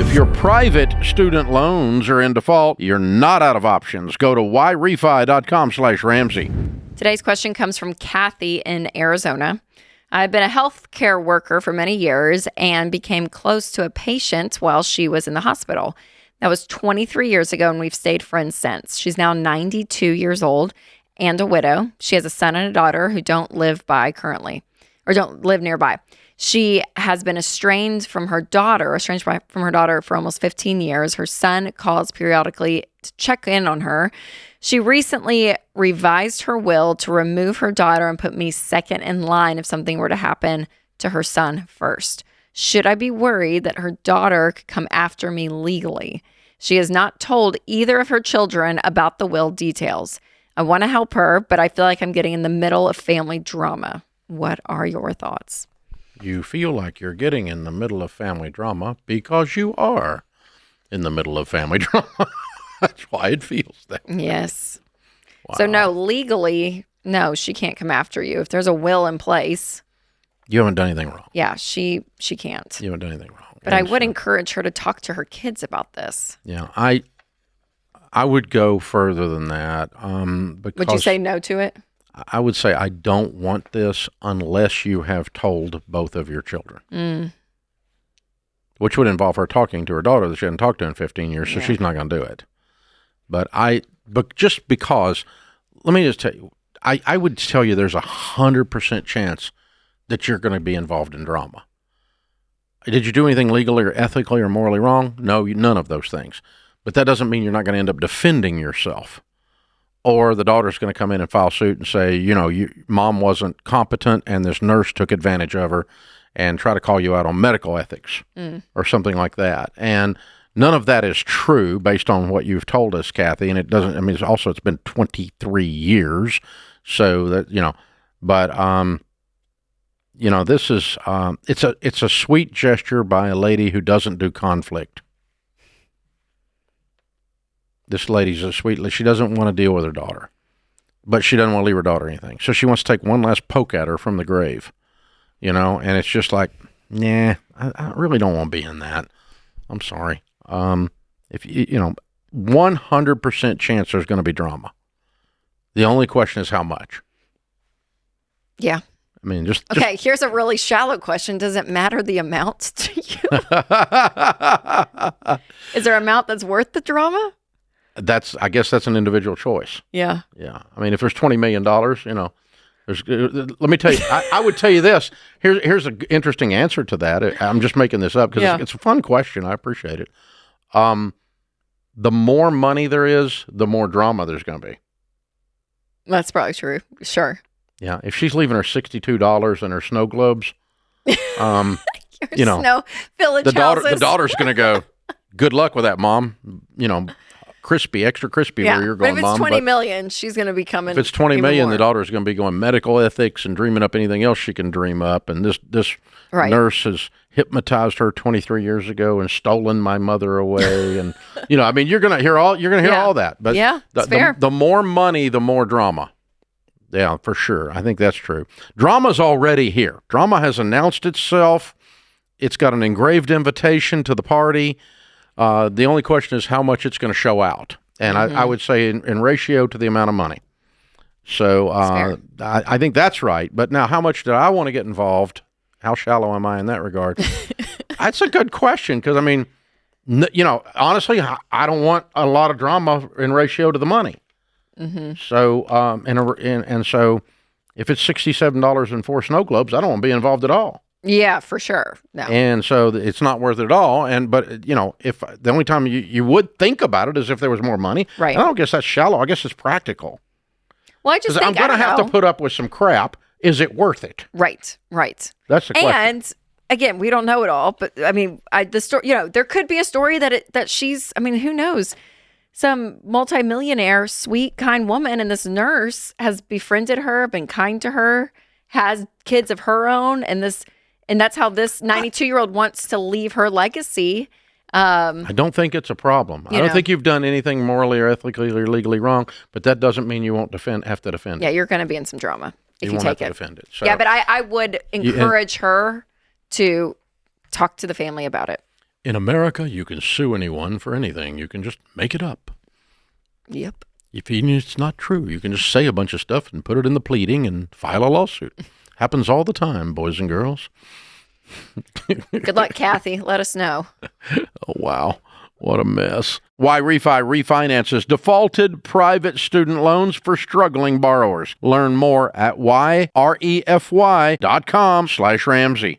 If your private student loans are in default, you're not out of options. Go to yrefi.com/Ramsey. Today's question comes from Kathy in Arizona. I've been a healthcare worker for many years and became close to a patient while she was in the hospital. That was 23 years ago, and we've stayed friends since. She's now 92 years old and a widow. She has a son and a daughter who don't live nearby. She has been estranged from her daughter for almost 15 years. Her son calls periodically to check in on her. She recently revised her will to remove her daughter and put me second in line if something were to happen to her son first. Should I be worried that her daughter could come after me legally? She has not told either of her children about the will details. I want to help her, but I feel like I'm getting in the middle of family drama. What are your thoughts? You feel like you're getting in the middle of family drama because you are in the middle of family drama. That's why it feels that way. Yes. Wow. So no, legally, no, she can't come after you. If there's a will in place. You haven't done anything wrong. Yeah, she can't. You haven't done anything wrong. But I would encourage her to talk to her kids about this. Yeah, I would go further than that. Because would you say no to it? I would say I don't want this unless you have told both of your children. Which would involve her talking to her daughter that she hadn't talked to in 15 years, so she's not going to do it. But just because, let me just tell you, I would tell you there's 100% chance that you're going to be involved in drama. Did you do anything legally or ethically or morally wrong? No, none of those things. But that doesn't mean you're not going to end up defending yourself. Or the daughter's going to come in and file suit and say, mom wasn't competent and this nurse took advantage of her and try to call you out on medical ethics or something like that. And none of that is true based on what you've told us, Kathy. And it doesn't, it's been 23 years. So that, this is, it's a sweet gesture by a lady who doesn't do conflict. This lady's a sweet lady. She doesn't want to deal with her daughter, but she doesn't want to leave her daughter anything. So she wants to take one last poke at her from the grave, and it's just like, nah, I really don't want to be in that. I'm sorry. If 100% chance there's going to be drama. The only question is how much. Yeah. Okay, here's a really shallow question. Does it matter the amount to you? Is there an amount that's worth the drama? I guess that's an individual choice. Yeah. Yeah. If there's $20 million, let me tell you, I would tell you this. Here's an interesting answer to that. I'm just making this up because it's a fun question. I appreciate it. The more money there is, the more drama there's going to be. That's probably true. Sure. Yeah. If she's leaving her $62 and her snow globes, snow village the houses. daughter's going to go, good luck with that, Mom. Crispy, extra crispy where you're going, Mom. But if it's $20 million, she's going to be coming. If it's $20 million, more. the daughter's going to be going medical ethics and dreaming up anything else she can dream up. And this nurse has hypnotized her 23 years ago and stolen my mother away. And you're going to hear all that. But fair. The more money, the more drama. Yeah, for sure. I think that's true. Drama's already here. Drama has announced itself. It's got an engraved invitation to the party. The only question is how much it's going to show out. And I would say in ratio to the amount of money. So I think that's right. But now how much do I want to get involved? How shallow am I in that regard? That's a good question because, honestly, I don't want a lot of drama in ratio to the money. Mm-hmm. So, and so if it's $67 and 4 snow globes, I don't want to be involved at all. Yeah, for sure. No. And so it's not worth it at all. But if the only time you would think about it is if there was more money. Right. I don't guess that's shallow. I guess it's practical. Well, I just think I'm going to have to put up with some crap. Is it worth it? Right. That's the question. And again, we don't know it all, but the story, there could be a story that she's, who knows? Some multimillionaire, sweet, kind woman, and this nurse has befriended her, been kind to her, has kids of her own, and that's how this 92-year-old wants to leave her legacy. I don't think it's a problem. I don't think you've done anything morally or ethically or legally wrong, but that doesn't mean you won't have to defend it. Yeah, you're going to be in some drama if you won't take have it. To defend it. So, yeah, but I would encourage her to talk to the family about it. In America, you can sue anyone for anything. You can just make it up. Yep. If it's not true, you can just say a bunch of stuff and put it in the pleading and file a lawsuit. Happens all the time, boys and girls. Good luck, Kathy. Let us know. Oh, wow. What a mess. Why Refi refinances defaulted private student loans for struggling borrowers. Learn more at yrefy.com/Ramsey.